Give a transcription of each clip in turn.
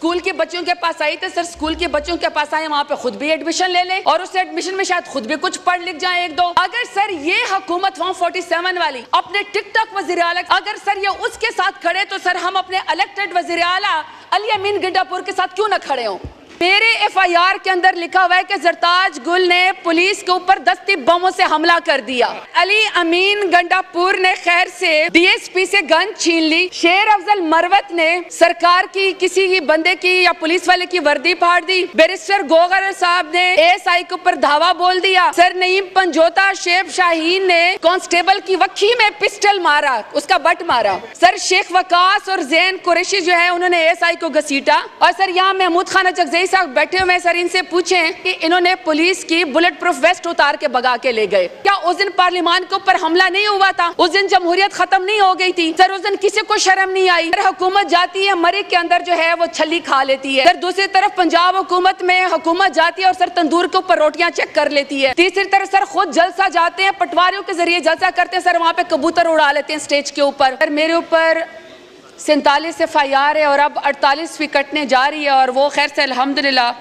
School के बच्चों के पास आई तो सर स्कूल के बच्चों के पास आए, वहाँ पे खुद भी एडमिशन ले लें और उस एडमिशन में शायद खुद भी कुछ पढ़ लिख जाए एक दो। अगर सर ये हुकूमत 147 वाली अपने टिकटॉक वज़ीर आला, अगर सर ये उसके साथ खड़े तो सर हम अपने इलेक्टेड वज़ीर आला अली अमीन गंडापुर के साथ क्यों ना खड़े हों। मेरे एफआईआर के अंदर लिखा हुआ है कि जरताज गुल ने पुलिस के ऊपर दस्ती बमों से हमला कर दिया। अली अमीन गंडापुर ने खैर से डीएसपी से गन छीन ली। शेर अफजल मरवत ने सरकार की किसी बंदे की या पुलिस वाले की वर्दी फाड़ दी। बैरिस्टर गोगर साहब ने एएसआई के ऊपर धावा बोल दिया। सर नईम पंजोता शेख शाहीन ने कांस्टेबल की वक्की में पिस्टल मारा, उसका बट मारा। सर शेख वकास और जैन कुरैशी जो है उन्होंने एएसआई को घसीटा। और सर यहाँ महमूद खान चकजई साहब बैठे हुए, सर इनसे पूछें कि इन्होंने पुलिस की बुलेट प्रूफ वेस्ट उतार के भगा के ले गए। क्या उस दिन पार्लियामान के ऊपर हमला नहीं हुआ था? उस दिन जमहूरियत खत्म नहीं हो गई थी? सर उस दिन किसी को शर्म नहीं आई? सर हुकूमत जाती है मरी के अंदर जो है वो छली खा लेती है। सर दूसरी तरफ पंजाब हुकूमत में हुकूमत जाती है और सर तंदूर के ऊपर रोटियां चेक कर लेती है। तीसरी तरफ सर खुद जलसा जाते हैं, पटवारियों के जरिए जलसा करते हैं, सर वहाँ पे कबूतर उड़ा लेते हैं स्टेज के ऊपर। सर मेरे ऊपर 47 एफआईआर है और अब 48वीं कटने जा रही है और वो खैर से अल्हम्दुलिल्लाह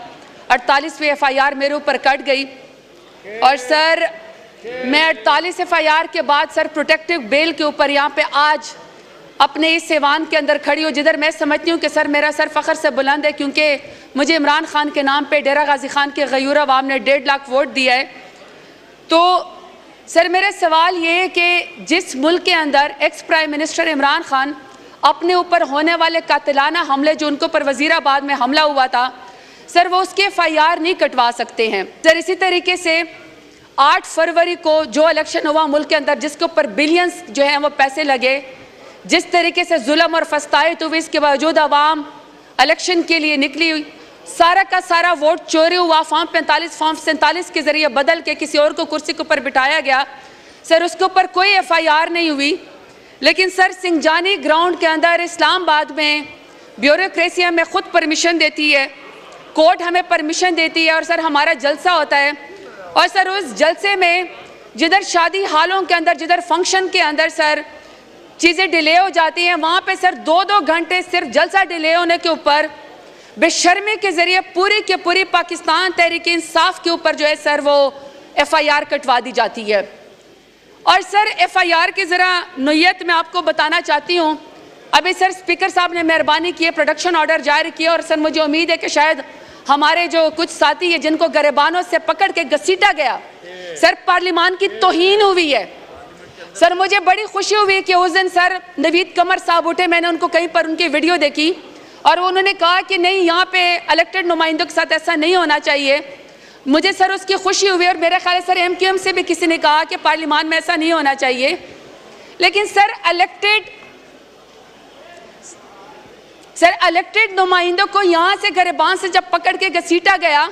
48वीं एफआईआर मेरे ऊपर कट गई। और सर मैं 48 एफआईआर के बाद सर प्रोटेक्टिव बेल के ऊपर यहाँ पे आज अपने इस सेवान के अंदर खड़ी हूँ, जिधर मैं समझती हूँ कि सर मेरा सर फ़ख्र से बुलंद है, क्योंकि मुझे इमरान खान के नाम पे डेरा गाजी खान के गयूर अवाम ने 1.5 लाख वोट दिया है। तो सर मेरा सवाल ये है कि जिस मुल्क के अंदर ex prime minister Imran Khan अपने ऊपर होने वाले कातिलाना हमले जो उनके ऊपर वजीराबाद में हमला हुआ था, सर वो उसके एफआईआर नहीं कटवा सकते हैं। सर इसी तरीके से 8 फरवरी को जो इलेक्शन हुआ मुल्क के अंदर, जिसके ऊपर बिलियंस जो है वो पैसे लगे, जिस तरीके से जुल्म और फस्तायत हुई, इसके बावजूद आवाम इलेक्शन के लिए निकली, सारा का सारा वोट चोरी हुआ, फॉर्म 45 फॉर्म 47 के जरिए बदल के किसी और को कुर्सी के ऊपर बिठाया गया। सर उसके ऊपर कोई एफआईआर नहीं हुई। लेकिन सर सिंजानी ग्राउंड के अंदर इस्लामाबाद में ब्यूरोक्रेसी हमें खुद परमिशन देती है, कोर्ट हमें परमिशन देती है और सर हमारा जलसा होता है। और सर उस जलसे में जिधर शादी हालों के अंदर, जिधर फंक्शन के अंदर सर चीज़ें डिले हो जाती हैं, वहाँ पे सर 2-2 घंटे सिर्फ जलसा डिले होने के ऊपर बेशर्मी के ज़रिए पूरी के पूरी पाकिस्तान तहरीक इंसाफ के ऊपर जो है सर वो एफआईआर कटवा दी जाती है। और सर एफआईआर की ज़रा नोयत मैं आपको बताना चाहती हूँ। अभी सर स्पीकर साहब ने मेहरबानी की, प्रोडक्शन ऑर्डर जारी किया और सर मुझे उम्मीद है कि शायद हमारे जो कुछ साथी हैं जिनको गरेबानों से पकड़ के घसीटा गया, सर पार्लियामान की तौहीन हुई है। सर मुझे बड़ी खुशी हुई कि उस दिन सर नवीद कमर साहब उठे, मैंने उनको कहीं पर उनकी वीडियो देखी और उन्होंने कहा कि नहीं यहाँ पे इलेक्टेड नुमाइंदों के साथ ऐसा नहीं होना चाहिए। मुझे सर उसकी खुशी हुई और मेरे ख्याल सर एमक्यूएम से भी किसी ने कहा कि पार्लियामान में ऐसा नहीं होना चाहिए। लेकिन सर इलेक्टेड नुमाइंदों को यहाँ से गरेबान से जब पकड़ के घसीटा गया,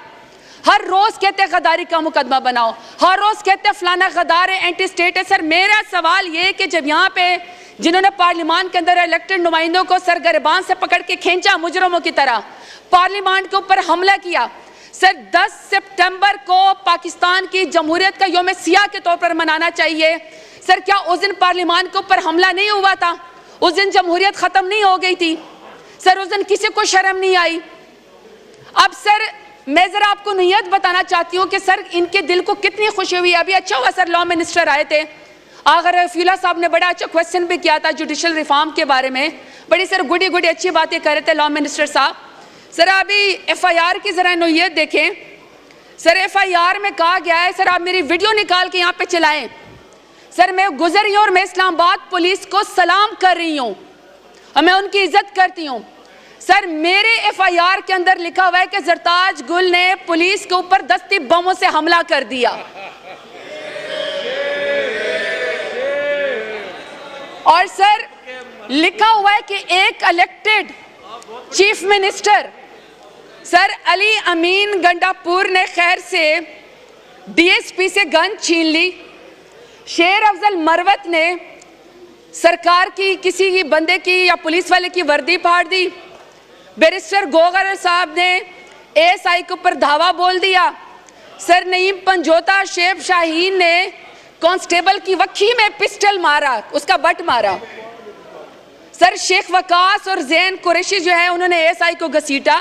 हर रोज कहते गद्दारी का मुकदमा बनाओ, हर रोज कहते फलाना गद्दार है, एंटी स्टेट है। सर मेरा सवाल ये कि जब यहाँ पे जिन्होंने पार्लियामान के अंदर इलेक्टेड नुमाइंदों को सर गरेबान से पकड़ के खींचा मुजरमों की तरह, पार्लियामान के ऊपर हमला किया, सर 10 सितंबर को पाकिस्तान की जमहूरियत का यौम सियाह के तौर पर मनाना चाहिए। सर क्या उस दिन पार्लियामान के ऊपर हमला नहीं हुआ था? उस दिन जमहूरियत खत्म नहीं हो गई थी? सर उस दिन किसी को शर्म नहीं आई? अब सर मैं जरा आपको नियत बताना चाहती हूँ कि सर इनके दिल को कितनी खुशी हुई। अभी अच्छा हुआ सर लॉ मिनिस्टर आए थे, आगर रफीला साहब ने बड़ा अच्छा क्वेश्चन भी किया था जुडिशल रिफॉर्म के बारे में, बड़ी सर गुडी अच्छी बातें कर रहे थे लॉ मिनिस्टर साहब। सर अभी एफआईआर की जरा नोयत देखें। सर एफआईआर में कहा गया है, सर आप मेरी वीडियो निकाल के यहाँ पे चलाएं, सर मैं गुजर रही हूँ और मैं इस्लामाबाद पुलिस को सलाम कर रही हूँ और मैं उनकी इज्जत करती हूँ। सर मेरे एफआईआर के अंदर लिखा हुआ है कि जरताज गुल ने पुलिस के ऊपर दस्ती बमों से हमला कर दिया। और सर लिखा हुआ है कि एक elected chief minister sir Ali Amin Gandapur ने खैर से डीएसपी से गन छीन ली। शेर अफजल मरवत ने सरकार की किसी बंदे की या पुलिस वाले की वर्दी फाड़ दी। बैरिस्टर गोगर साहब ने एएसआई के ऊपर धावा बोल दिया। सर नईम पंजोता शेख शाहीन ने कांस्टेबल की वक्की में पिस्टल मारा, उसका बट मारा। सर शेख वकास और जैन कुरैशी जो है उन्होंने एएसआई को घसीटा।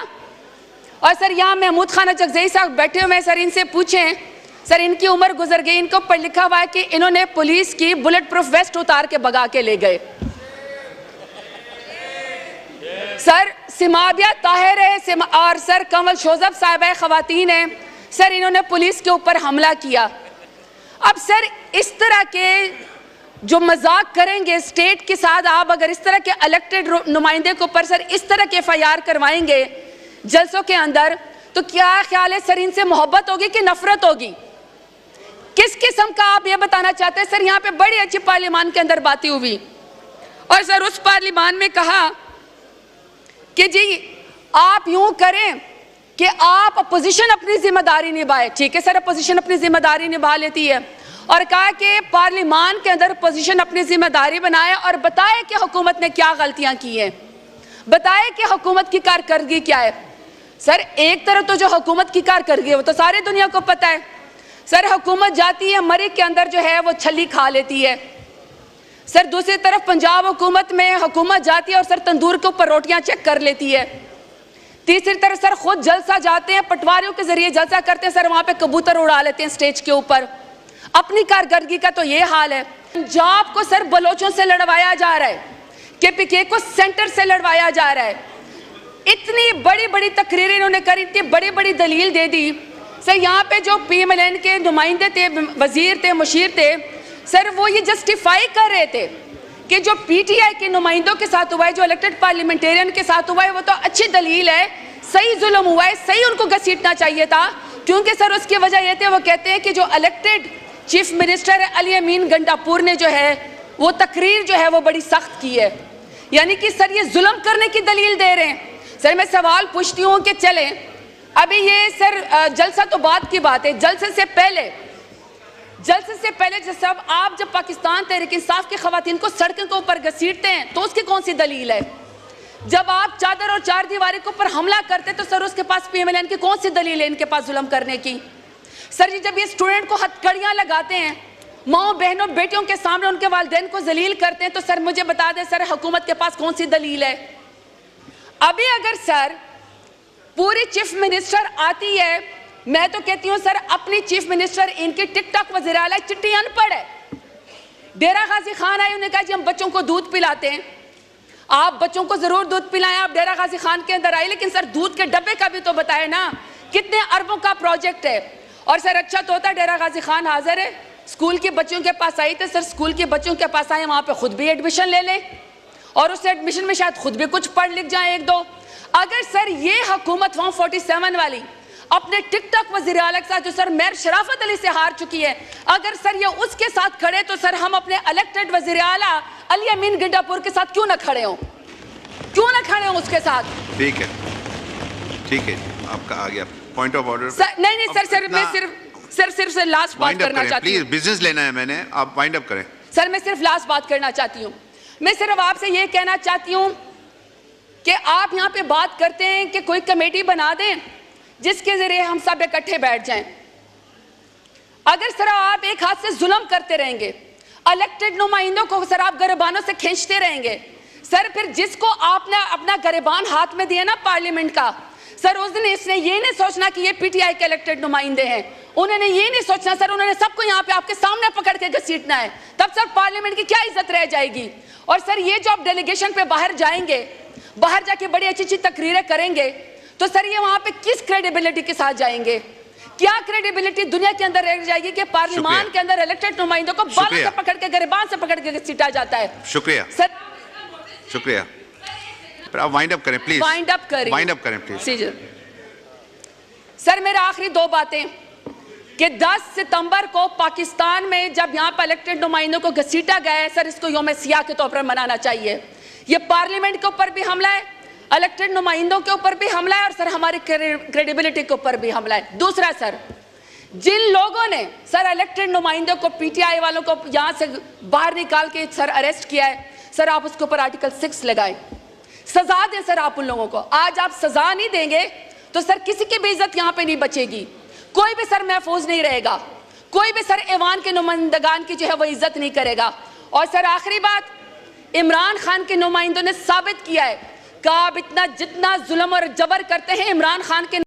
और सर यहाँ महमूद खान जगजई साहब बैठे हुए हैं, सर इनसे पूछें, सर इनकी उम्र गुजर गई, इनको पढ़ लिखा हुआ है कि इन्होंने पुलिस की बुलेट प्रूफ वेस्ट उतार के भगा के ले गए। सर सिमाबिया ताहिर है और सर कमल शोजब साहिबा खवातीन है, सर इन्होंने पुलिस के ऊपर हमला किया। अब सर इस तरह के जो मजाक करेंगे स्टेट के साथ, आप अगर इस तरह के इलेक्टेड नुमाइंदे के ऊपर सर इस तरह के FIR करवाएंगे जलसों के अंदर, तो क्या ख्याल है सर इनसे मोहब्बत होगी कि नफरत होगी? किस किस्म का आप ये बताना चाहते हैं? सर यहाँ पे बड़ी अच्छी पार्लियामान के अंदर बातें हुई और सर उस पार्लियामान में कहा कि जी आप यूं करें कि आप अपोजिशन अपनी जिम्मेदारी निभाए। ठीक है सर, अपोजिशन अपनी जिम्मेदारी निभा लेती है, और कहा कि पार्लियामान के अंदर अपोजिशन अपनी जिम्मेदारी बनाए और बताए कि हुकूमत ने क्या गलतियां की हैं, बताए कि हुकूमत की कारकर्दगी क्या है। सर एक तरफ तो जो हुकूमत की कारकर्दगी है वो तो सारी दुनिया को पता है। सर हुकूमत जाती है मरीज के अंदर जो है वो छली खा लेती है। सर दूसरी तरफ पंजाब हुकूमत में हुकूमत जाती है और सर तंदूर के ऊपर रोटियां चेक कर लेती है। तीसरी तरफ सर खुद जलसा जाते हैं, पटवारियों के जरिए जलसा करते हैं, सर वहां पे कबूतर उड़ा लेते हैं स्टेज के ऊपर। अपनी कारकर्दगी का तो ये हाल है। पंजाब को सर बलोचों से लड़वाया जा रहा है, KPK को सेंटर से लड़वाया जा रहा है। इतनी बड़ी बड़ी तकरीरें इन्होंने करी, इतनी बड़ी बड़ी दलील दे दी। सर यहाँ पे जो PMLN के नुमाइंदे थे, वजीर थे, मुशीर थे, सर वो ये जस्टिफाई कर रहे थे कि जो PTI के नुमाइंदों के साथ हुआ है, जो इलेक्टेड पार्लियामेंटेरियन के साथ हुआ है, वो तो अच्छी दलील है, सही जुल्म हुआ है, सही उनको घसीटना चाहिए था। क्योंकि सर उसकी वजह ये थे, वो कहते हैं कि जो इलेक्टेड चीफ मिनिस्टर है अली अमीन गंडापुर ने जो है वो तकरीर जो है वो बड़ी सख्त की है, यानी कि सर ये जुल्म करने की दलील दे रहे हैं। सर मैं सवाल पूछती हूँ कि चले अभी ये सर जलसा तो बात की बात है, जलसे से पहले जब आप पाकिस्तान तहरीक इंसाफ की खवातीन को सड़कों के ऊपर घसीटते हैं तो उसकी कौन सी दलील है? जब आप चादर और चार दीवारी के ऊपर हमला करते तो सर उसके पास PMLN की कौन सी दलील है इनके पास जुल्म करने की? सर जी जब ये स्टूडेंट को हथकड़ियां लगाते हैं, माओ बहनों बेटियों के सामने उनके वालिदैन को जलील करते हैं, तो सर मुझे बता दें सर हुकूमत के पास कौन सी दलील है? अभी अगर सर पूरी चीफ मिनिस्टर आती है, मैं तो कहती हूँ सर अपनी चीफ मिनिस्टर इनकी टिकटॉक वज़ीर आला चिट्ठी अनपढ़ है। डेरा गाजी खान आई, उन्होंने कहा जी हम बच्चों को दूध पिलाते हैं। आप बच्चों को जरूर दूध पिलाएं, आप डेरा गाजी खान के अंदर आए, लेकिन सर दूध के डब्बे का भी तो बताए ना, कितने अरबों का प्रोजेक्ट है। और सर अच्छा तो होता डेरा गाजी खान हाजिर है, स्कूल के बच्चों के पास आई, तो सर स्कूल के बच्चों के पास आए, वहाँ पे खुद भी एडमिशन ले लें और उस एडमिशन में शायद खुद भी कुछ पढ़ लिख जाए एक दो। अगर सर ये हुकूमत 147 वाली अपने टिकटॉक वज़ीर आला के साथ जो सर मेयर शराफत अली से हार चुकी है, अगर सर ये उसके साथ खड़े तो सर हम अपने इलेक्टेड वज़ीर आला अली अमीन गंडापुर के साथ क्यों ना खड़े हों, क्यों ना खड़े हों उसके साथ? ठीक है आपका आ गया पॉइंट ऑफ ऑर्डर। नहीं सर मैं सिर्फ लास्ट बात करना चाहती हूँ। प्लीज बिजनेस लेना है मैंने, आप वाइंड अप करें। सर मैं सिर्फ लास्ट बात करना चाहती हूँ। मैं सिर्फ आपसे ये कहना चाहती हूँ कि आप यहाँ पे बात करते हैं कि कोई कमेटी बना दें जिसके जरिए हम सब इकट्ठे बैठ जाएं। अगर सर आप एक हाथ से जुल्म करते रहेंगे, इलेक्टेड नुमाइंदों को सर आप गरिबानों से खींचते रहेंगे, सर फिर जिसको आपने अपना गरिबान हाथ में दिया ना पार्लियामेंट का, सर उस दिन इसने ये नहीं सोचना कि ये PTI के इलेक्टेड नुमाइंदे हैं, उन्होंने ये नहीं सोचना सर, उन्होंने सबको यहाँ पे आपके सामने पकड़ के घसीटना है, तब सर पार्लियामेंट की क्या इज्जत रह जाएगी? और सर ये जो आप डेलीगेशन पे बाहर जाएंगे, बाहर जाके बड़ी अच्छी अच्छी तकरीरें करेंगे, तो सर ये वहां पे किस क्रेडिबिलिटी के साथ जाएंगे? क्या क्रेडिबिलिटी दुनिया के अंदर रह जाएगी कि पार्लियामान के अंदर इलेक्टेड नुमाइंदों को बालों से पकड़ के गरिबान से पकड़ के घसीटा जाता है? शुक्रिया सर, शुक्रिया। आप वाइंड अप करें प्लीज। वाइंड अप करें प्लीज। सर मेरा आखिरी दो बातें कि 10 सितंबर को पाकिस्तान में जब यहाँ पर इलेक्टेड नुमाइंदों को घसीटा गया है, सर इसको यौम सियाह के तौर पर मनाना चाहिए। ये पार्लियामेंट के ऊपर भी हमला है, इलेक्टेड नुमाइंदों के ऊपर भी हमला है और सर हमारी क्रेडिबिलिटी के ऊपर भी हमला है। दूसरा सर, जिन लोगों ने सर इलेक्टेड नुमाइंदों को PTI वालों को यहाँ से बाहर निकाल के सर अरेस्ट किया है, सर आप उसके ऊपर आर्टिकल 6 लगाएं, सजा दें सर आप उन लोगों को। आज आप सजा नहीं देंगे तो सर किसी की भी इज्जत यहाँ पे नहीं बचेगी, कोई भी सर महफूज नहीं रहेगा, कोई भी सर ऐवान के नुमाइंदगान की जो है वो इज्जत नहीं करेगा। और सर आखिरी बात इमरान खान के नुमाइंदों ने साबित किया है कि आप इतना जितना जुल्म और जबर करते हैं इमरान खान के